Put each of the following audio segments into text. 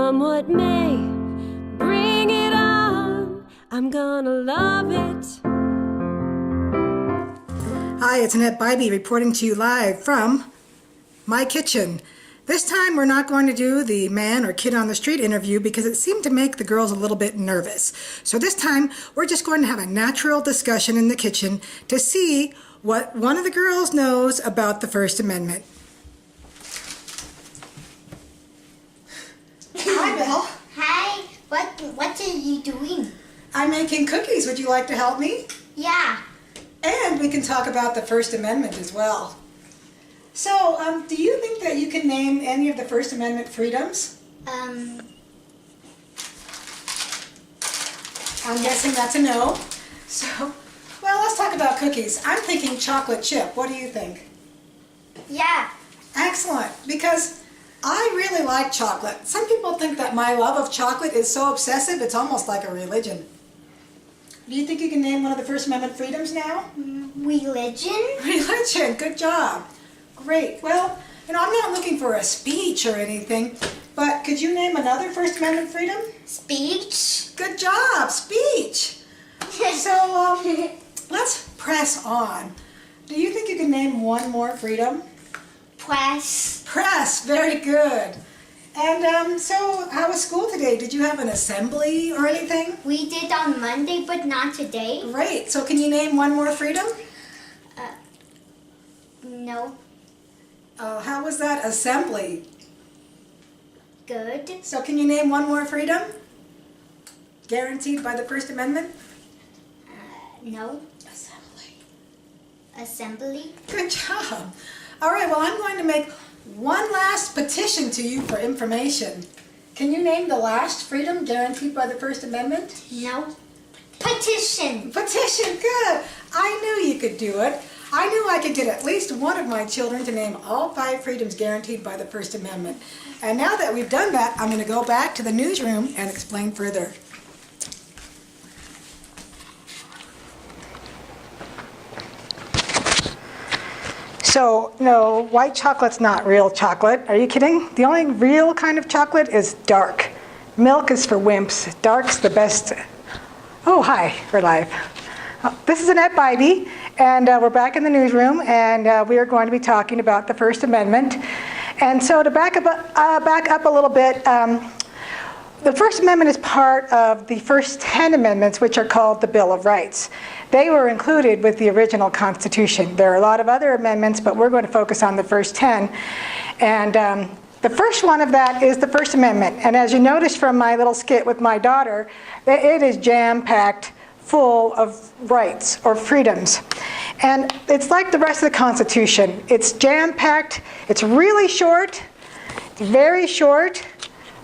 Come what may, bring it on. I'm gonna love it. Hi, it's Annette Bybee reporting to you live from my kitchen. This time we're not going to do the man or kid on the street interview because it seemed to make the girls a little bit nervous. So this time we're just going to have a natural discussion in the kitchen to see what one of the girls knows about the First Amendment. Hi, Bill. Hi. What are you doing? I'm making cookies. Would you like to help me? Yeah. And we can talk about the First Amendment as well. So, do you think that you can name any of the First Amendment freedoms? I'm guessing that's a no. So, well, let's talk about cookies. I'm thinking chocolate chip. What do you think? Yeah. Excellent, because I really like chocolate. Some people think that my love of chocolate is so obsessive, it's almost like a religion. Do you think you can name one of the First Amendment freedoms now? Religion? Religion, good job. Great. Well, I'm not looking for a speech or anything, but could you name another First Amendment freedom? Speech? Good job, speech. So, let's press on. Do you think you can name one more freedom? Press. Press, very good. And so how was school today? Did you have an assembly or anything? We did on Monday, but not today. Great. So can you name one more freedom? No. How was that assembly? Good. So can you name one more freedom? Guaranteed by the First Amendment? No. Assembly. Assembly? Good job. All right, well, I'm going to make one last petition to you for information. Can you name the last freedom guaranteed by the First Amendment? No. Petition. Petition, good. I knew you could do it. I knew I could get at least one of my children to name all 5 freedoms guaranteed by the First Amendment. And now that we've done that, I'm going to go back to the newsroom and explain further. So, no, white chocolate's not real chocolate. Are you kidding? The only real kind of chocolate is dark. Milk is for wimps. Dark's the best. Oh, hi, we're live. This is Annette Bybee, and we're back in the newsroom, and we are going to be talking about the First Amendment. And so to back up a little bit, the First Amendment is part of the first 10 amendments, which are called the Bill of Rights. They were included with the original Constitution. There are a lot of other amendments, but we're going to focus on the first 10. And the first one of that is the First Amendment. And as you noticed from my little skit with my daughter, it is jam-packed full of rights or freedoms. And it's like the rest of the Constitution. It's jam-packed, it's really short, it's very short,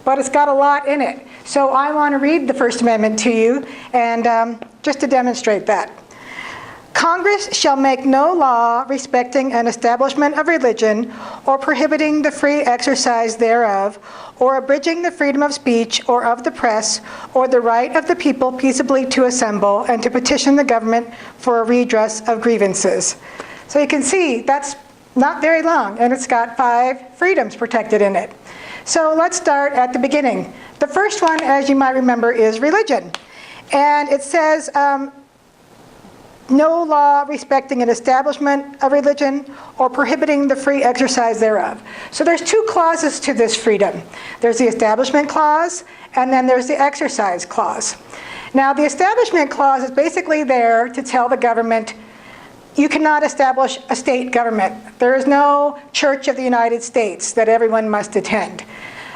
but it's got a lot in it. So I want to read the First Amendment to you, and just to demonstrate that. Congress shall make no law respecting an establishment of religion or prohibiting the free exercise thereof, or abridging the freedom of speech or of the press, or the right of the people peaceably to assemble and to petition the government for a redress of grievances. So you can see that's not very long, and it's got 5 freedoms protected in it. So let's start at the beginning. The first one, as you might remember, is religion. And it says, no law respecting an establishment of religion or prohibiting the free exercise thereof. So there's 2 clauses to this freedom. There's the establishment clause, and then there's the exercise clause. Now, the establishment clause is basically there to tell the government, you cannot establish a state government. There is no Church of the United States that everyone must attend.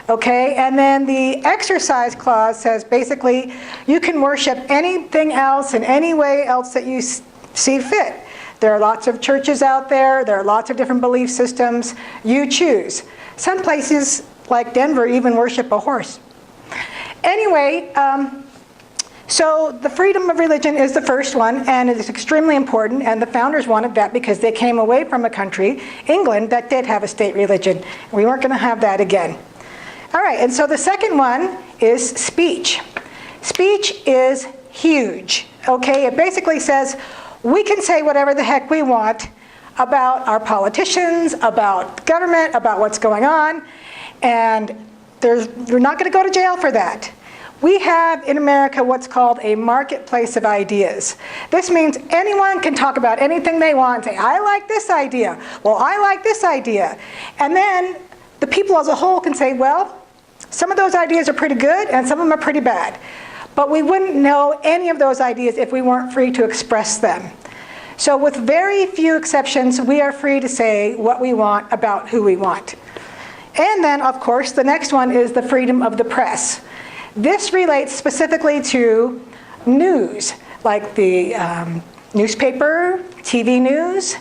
Okay, and then the exercise clause says basically you can worship anything else in any way else that you see fit. There are lots of churches out there. There are lots of different belief systems. You choose. Some places, like Denver, even worship a horse. Anyway, so the freedom of religion is the first one, and it is extremely important, and the founders wanted that because they came away from a country, England, that did have a state religion. We weren't going to have that again. All right, and so the second one is speech. Speech is huge, okay? It basically says we can say whatever the heck we want about our politicians, about government, about what's going on, and You're not going to go to jail for that. We have in America what's called a marketplace of ideas. This means anyone can talk about anything they want and say, I like this idea. Well, I like this idea. And then the people as a whole can say, well, some of those ideas are pretty good and some of them are pretty bad. But we wouldn't know any of those ideas if we weren't free to express them. So with very few exceptions, we are free to say what we want about who we want. And then, of course, the next one is the freedom of the press. This relates specifically to news, like the newspaper, TV news,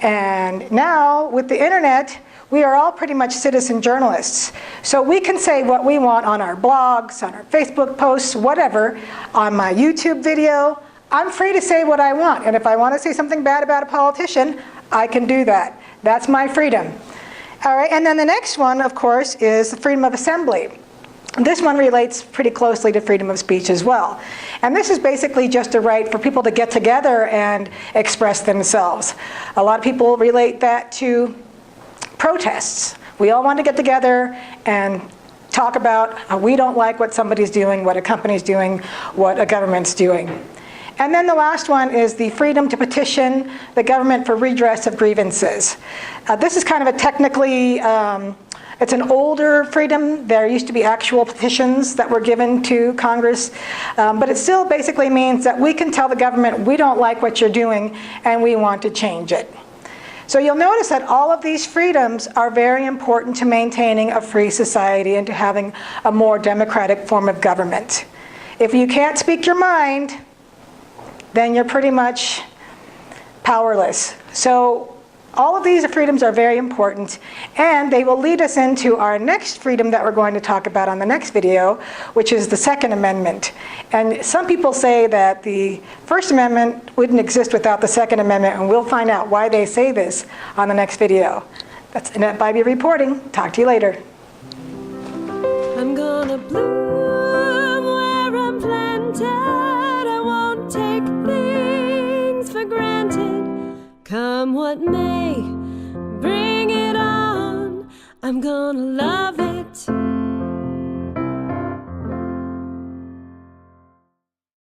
and now with the internet, we are all pretty much citizen journalists. So we can say what we want on our blogs, on our Facebook posts, whatever, on my YouTube video. I'm free to say what I want, and if I want to say something bad about a politician, I can do that. That's my freedom. All right, and then the next one, of course, is the freedom of assembly. This one relates pretty closely to freedom of speech as well. And this is basically just a right for people to get together and express themselves. A lot of people relate that to protests. We all want to get together and talk about how we don't like what somebody's doing, what a company's doing, what a government's doing. And then the last one is the freedom to petition the government for redress of grievances. This is kind of a technically, it's an older freedom. There used to be actual petitions that were given to Congress, but it still basically means that we can tell the government we don't like what you're doing and we want to change it. So you'll notice that all of these freedoms are very important to maintaining a free society and to having a more democratic form of government. If you can't speak your mind, then you're pretty much powerless. So all of these freedoms are very important, and they will lead us into our next freedom that we're going to talk about on the next video, which is the Second Amendment. And some people say that the First Amendment wouldn't exist without the Second Amendment, and we'll find out why they say this on the next video. That's Annette Bybee reporting. Talk to you later. I'm gonna bloom where I'm planted. I won't take things for granted. Come what may, bring it on. I'm gonna love it.